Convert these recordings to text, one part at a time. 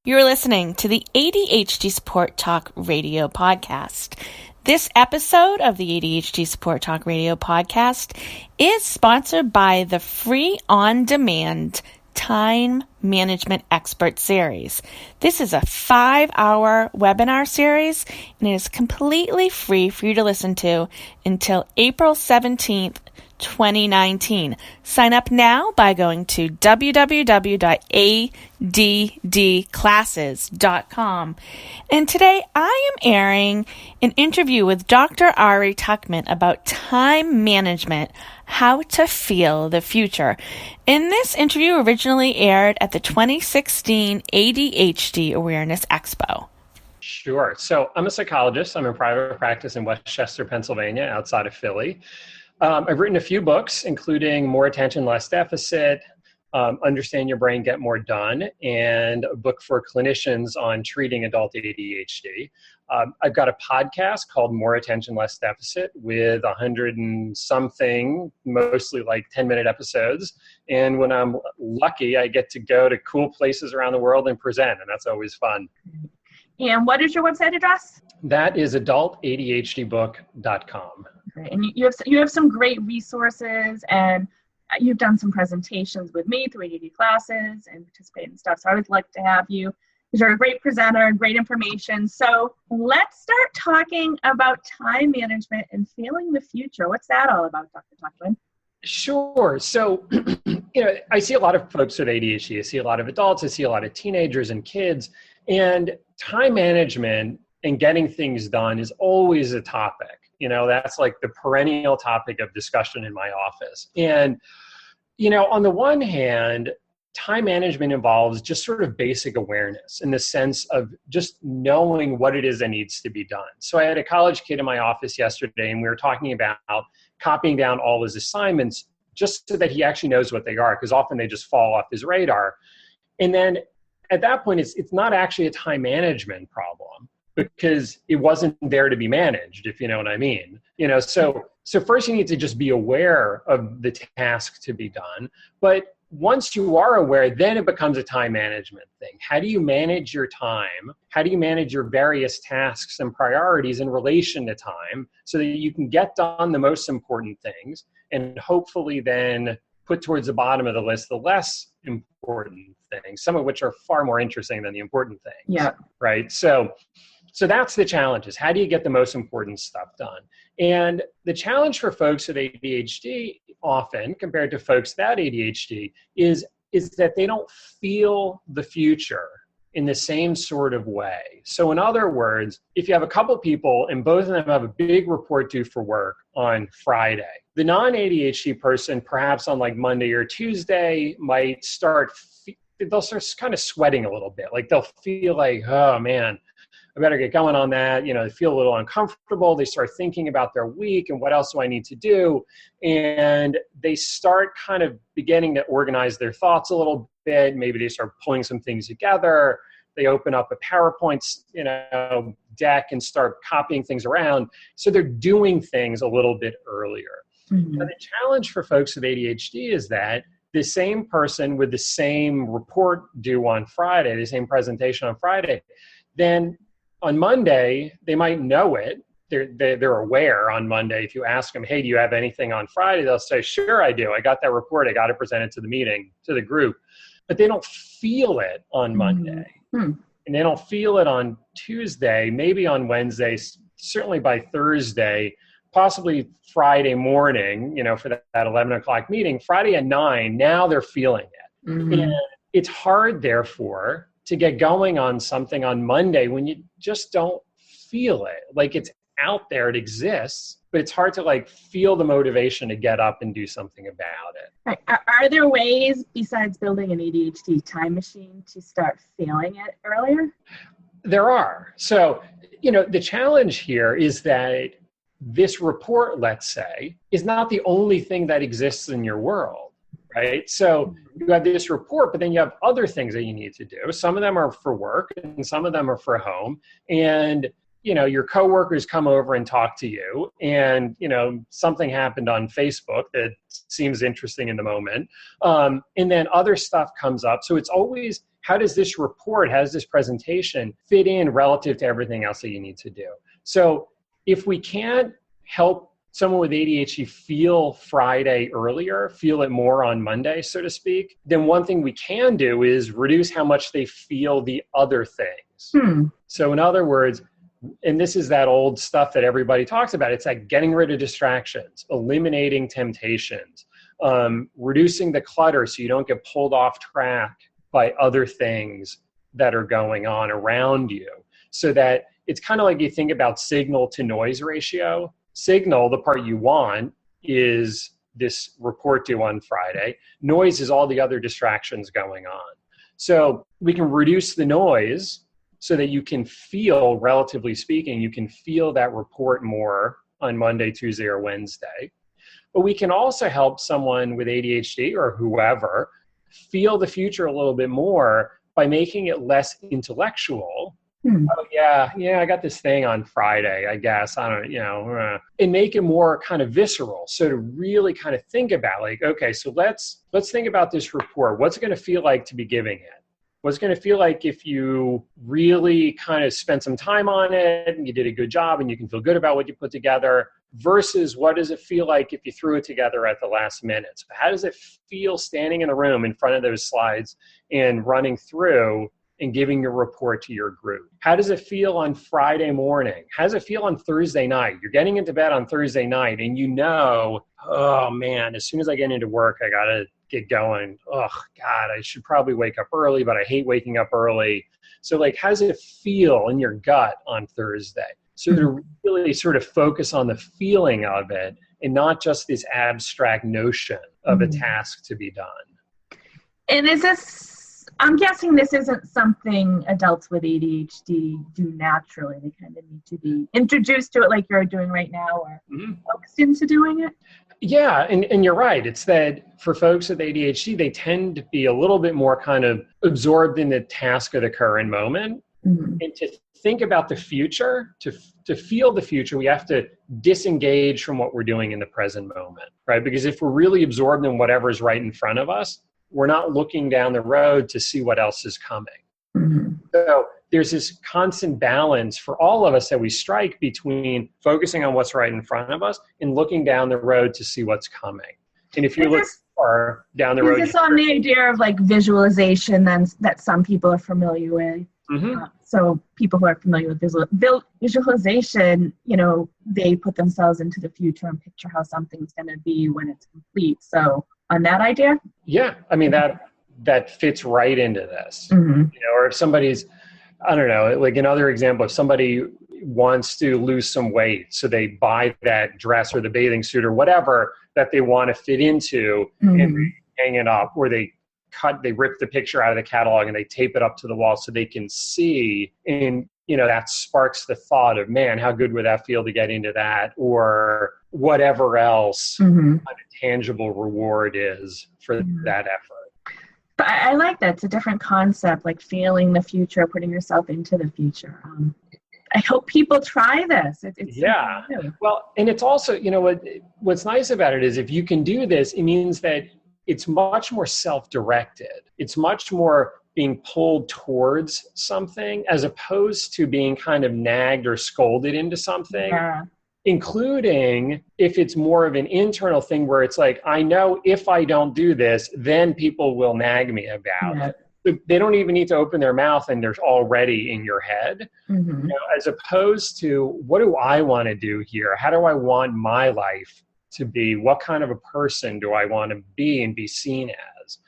You're listening to the ADHD Support Talk Radio podcast. This episode of the ADHD Support Talk Radio podcast is sponsored by the free on-demand Time Management Expert series. This is a 5-hour webinar series, and it is completely free for you to listen to until April 17th, 2019. Sign up now by going to www.addclasses.com. And today I am airing an interview with Dr. Ari Tuckman about time management, how to feel the future. And this interview originally aired at the 2016 ADHD Awareness Expo. Sure. So I'm a psychologist. I'm in private practice in Westchester, Pennsylvania, outside of Philly. I've written a few books, including More Attention, Less Deficit, Understand Your Brain, Get More Done, and a book for clinicians on treating adult ADHD. I've got a podcast called More Attention, Less Deficit with 100 and something, mostly like 10-minute episodes. And when I'm lucky, I get to go to cool places around the world and present, and that's always fun. And what is your website address? That is adultadhdbook.com. Okay. And you have some great resources, and you've done some presentations with me through ADHD classes and participate in stuff. So I would like to have you, because you're a great presenter and great information. So let's start talking about time management and feeling the future. What's that all about, Dr. Tuckman? Sure. So, I see a lot of folks with ADHD. I see a lot of adults. I see a lot of teenagers and kids. And time management and getting things done is always a topic. That's like the perennial topic of discussion in my office. And, on the one hand, time management involves just sort of basic awareness in the sense of just knowing what it is that needs to be done. So I had a college kid in my office yesterday, and we were talking about copying down all his assignments just so that he actually knows what they are, because often they just fall off his radar. And then at that point, it's not actually a time management problem, because it wasn't there to be managed, if you know what I mean. So first you need to just be aware of the task to be done. But once you are aware, then it becomes a time management thing. How do you manage your time? How do you manage your various tasks and priorities in relation to time so that you can get done the most important things and hopefully then put towards the bottom of the list the less important things, some of which are far more interesting than the important things. Yeah. Right? So that's the challenge, is how do you get the most important stuff done? And the challenge for folks with ADHD often, compared to folks without ADHD, is that they don't feel the future in the same sort of way. So in other words, if you have a couple people and both of them have a big report due for work on Friday, the non-ADHD person, perhaps on like Monday or Tuesday, might they'll start kind of sweating a little bit. Like they'll feel like, oh man, I better get going on that. They feel a little uncomfortable. They start thinking about their week and what else do I need to do? And they start kind of beginning to organize their thoughts a little bit. Maybe they start pulling some things together. They open up a PowerPoint, deck and start copying things around. So they're doing things a little bit earlier. Mm-hmm. Now, the challenge for folks with ADHD is that the same person with the same report due on Friday, the same presentation on Friday, then on Monday, they might know it. They're aware on Monday. If you ask them, hey, do you have anything on Friday? They'll say, sure, I do. I got that report. I got to present it to the meeting, to the group. But they don't feel it on Monday. Mm-hmm. And they don't feel it on Tuesday, maybe on Wednesday, certainly by Thursday, possibly Friday morning, for that 11 o'clock meeting. Friday at 9, now they're feeling it. Mm-hmm. And it's hard, therefore, to get going on something on Monday when you just don't feel it. Like it's out there, it exists, but it's hard to like feel the motivation to get up and do something about it. Right. Are there ways besides building an ADHD time machine to start feeling it earlier? There are. So, the challenge here is that this report, let's say, is not the only thing that exists in your world. Right? So you have this report, but then you have other things that you need to do. Some of them are for work and some of them are for home. And, your coworkers come over and talk to you, and, something happened on Facebook that seems interesting in the moment. And then other stuff comes up. So it's always, how does this report, how does this presentation fit in relative to everything else that you need to do? So if we can't help someone with ADHD feel Friday earlier, feel it more on Monday, so to speak, then one thing we can do is reduce how much they feel the other things. So in other words, and this is that old stuff that everybody talks about, it's like getting rid of distractions, eliminating temptations, reducing the clutter so you don't get pulled off track by other things that are going on around you. So that it's kind of like you think about signal to noise ratio. Signal, the part you want, is this report due on Friday. Noise is all the other distractions going on. So we can reduce the noise so that you can feel, relatively speaking, you can feel that report more on Monday, Tuesday, or Wednesday. But we can also help someone with ADHD or whoever feel the future a little bit more by making it less intellectual. Oh, yeah, I got this thing on Friday, I guess. I don't, and make it more kind of visceral. So to really kind of think about, like, okay, so let's think about this report. What's it going to feel like to be giving it? What's it going to feel like if you really kind of spent some time on it and you did a good job and you can feel good about what you put together, versus what does it feel like if you threw it together at the last minute? So how does it feel standing in the room in front of those slides and running through and giving your report to your group? How does it feel on Friday morning? How does it feel on Thursday night? You're getting into bed on Thursday night and oh man, as soon as I get into work, I got to get going. Oh God, I should probably wake up early, but I hate waking up early. So like, how does it feel in your gut on Thursday? So to really sort of focus on the feeling of it and not just this abstract notion of a task to be done. And I'm guessing this isn't something adults with ADHD do naturally. They kind of need to be introduced to it like you're doing right now, or focused into doing it. Yeah, and you're right. It's that for folks with ADHD, they tend to be a little bit more kind of absorbed in the task of the current moment. And to think about the future, to feel the future, we have to disengage from what we're doing in the present moment, right? Because if we're really absorbed in whatever's right in front of us, we're not looking down the road to see what else is coming. So there's this constant balance for all of us that we strike between focusing on what's right in front of us and looking down the road to see what's coming. And if you look far down the road... Is this on the idea of like visualization then that some people are familiar with? So people who are familiar with visualization, they put themselves into the future and picture how something's going to be when it's complete. So on that idea? Yeah. I mean, that fits right into this. Or if somebody's, I don't know, like another example, if somebody wants to lose some weight, so they buy that dress or the bathing suit or whatever that they want to fit into and they hang it up, or they rip the picture out of the catalog and they tape it up to the wall so they can see, and that sparks the thought of, man, how good would that feel to get into that, or whatever else kind of tangible reward is for that effort. But I like that. It's a different concept, like feeling the future, putting yourself into the future. I hope people try this. It's well, and it's also, what's nice about it is if you can do this, it means that it's much more self-directed. It's much more being pulled towards something as opposed to being kind of nagged or scolded into something, including if it's more of an internal thing where it's like, I know if I don't do this, then people will nag me about it. They don't even need to open their mouth and they're already in your head, as opposed to, what do I want to do here? How do I want my life to be? What kind of a person do I want to be and be seen as?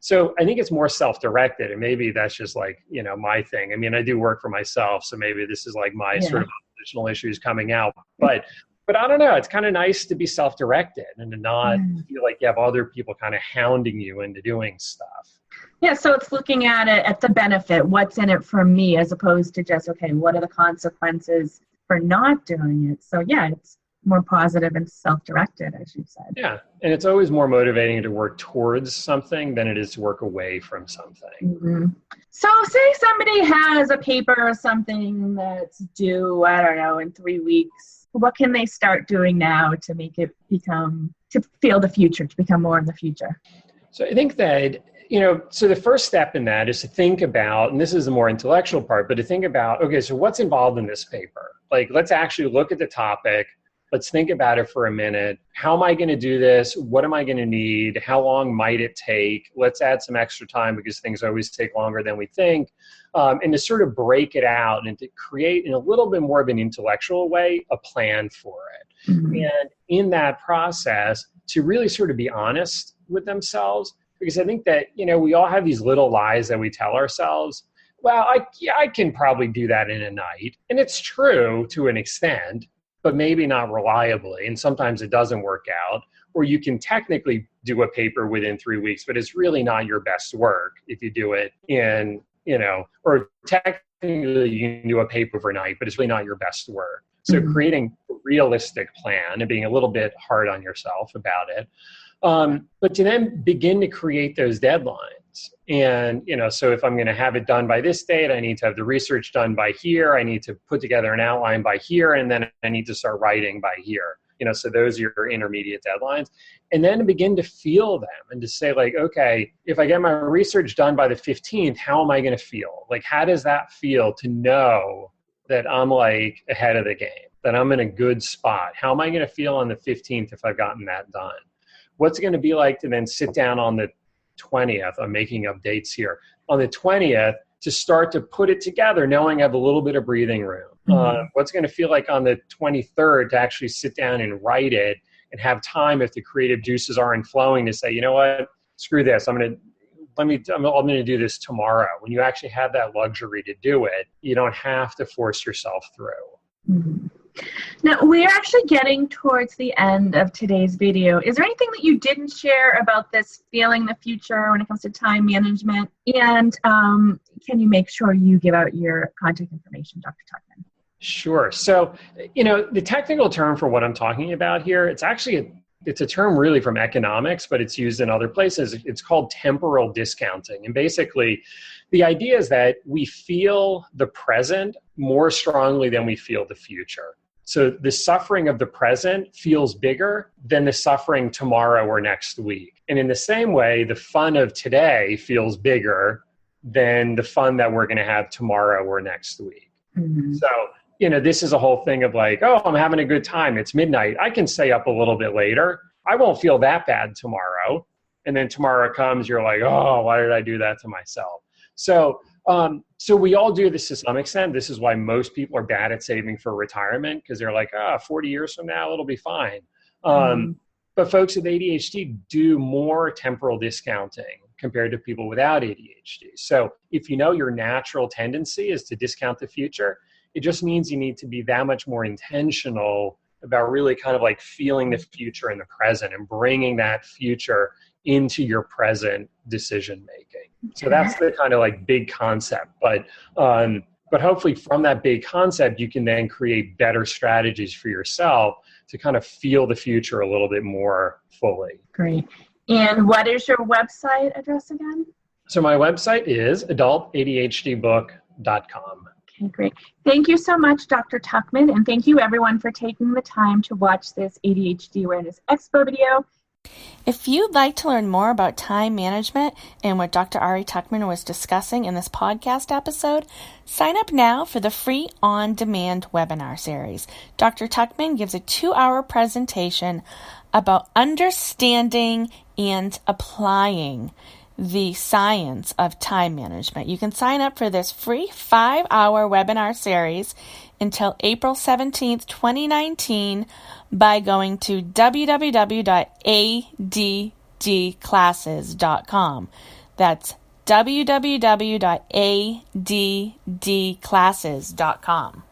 So I think it's more self-directed, and maybe that's just like, my thing. I mean, I do work for myself, so maybe this is like my sort of oppositional issues coming out, but I don't know. It's kind of nice to be self-directed and to not feel like you have other people kind of hounding you into doing stuff. Yeah, so it's looking at it at the benefit, what's in it for me, as opposed to just, okay, what are the consequences for not doing it? So yeah, more positive and self-directed, as you said. Yeah. And it's always more motivating to work towards something than it is to work away from something. Mm-hmm. So say somebody has a paper or something that's due, I don't know, in 3 weeks. What can they start doing now to make it to feel the future, to become more in the future? So I think that, so the first step in that is to think about, and this is the more intellectual part, but to think about, okay, so what's involved in this paper? Like, let's actually look at the topic. Let's think about it for a minute. How am I going to do this? What am I going to need? How long might it take? Let's add some extra time because things always take longer than we think. And to sort of break it out and to create, in a little bit more of an intellectual way, a plan for it. Mm-hmm. And in that process, to really sort of be honest with themselves, because I think that, we all have these little lies that we tell ourselves. Well, I can probably do that in a night. And it's true to an extent, but maybe not reliably. And sometimes it doesn't work out. Or you can technically do a paper within 3 weeks, but it's really not your best work if you do it in, or technically you can do a paper overnight, but it's really not your best work. So creating a realistic plan and being a little bit hard on yourself about it. But to then begin to create those deadlines. And, so if I'm going to have it done by this date, I need to have the research done by here. I need to put together an outline by here. And then I need to start writing by here. So those are your intermediate deadlines. And then to begin to feel them and to say like, okay, if I get my research done by the 15th, how am I going to feel? Like, how does that feel to know that I'm like ahead of the game, that I'm in a good spot? How am I going to feel on the 15th if I've gotten that done? What's it going to be like to then sit down on the 20th, I'm making up dates here, on the 20th to start to put it together, knowing I have a little bit of breathing room. What's going to feel like on the 23rd to actually sit down and write it and have time if the creative juices aren't flowing to say, you know what, screw this, I'm going to do this tomorrow. When you actually have that luxury to do it, you don't have to force yourself through. Mm-hmm. Now, we're actually getting towards the end of today's video. Is there anything that you didn't share about this feeling the future when it comes to time management? And can you make sure you give out your contact information, Dr. Tuckman? Sure. So, the technical term for what I'm talking about here, it's a term really from economics, but it's used in other places. It's called temporal discounting. And basically, the idea is that we feel the present more strongly than we feel the future. So the suffering of the present feels bigger than the suffering tomorrow or next week. And in the same way, the fun of today feels bigger than the fun that we're going to have tomorrow or next week. Mm-hmm. So, this is a whole thing of like, oh, I'm having a good time. It's midnight. I can stay up a little bit later. I won't feel that bad tomorrow. And then tomorrow comes, you're like, oh, why did I do that to myself? So we all do this to some extent. This is why most people are bad at saving for retirement, because they're like, 40 years from now, it'll be fine. But folks with ADHD do more temporal discounting compared to people without ADHD. So if your natural tendency is to discount the future, it just means you need to be that much more intentional about really kind of like feeling the future in the present and bringing that future into your present decision making. So that's the kind of like big concept. But hopefully from that big concept, you can then create better strategies for yourself to kind of feel the future a little bit more fully. Great. And what is your website address again? So my website is adultadhdbook.com. Okay, great. Thank you so much, Dr. Tuckman, and thank you everyone for taking the time to watch this ADHD Awareness Expo video. If you'd like to learn more about time management and what Dr. Ari Tuckman was discussing in this podcast episode, sign up now for the free on-demand webinar series. Dr. Tuckman gives a 2-hour presentation about understanding and applying the science of time management. You can sign up for this free 5-hour webinar series until April 17th, 2019 by going to www.addclasses.com. That's www.addclasses.com.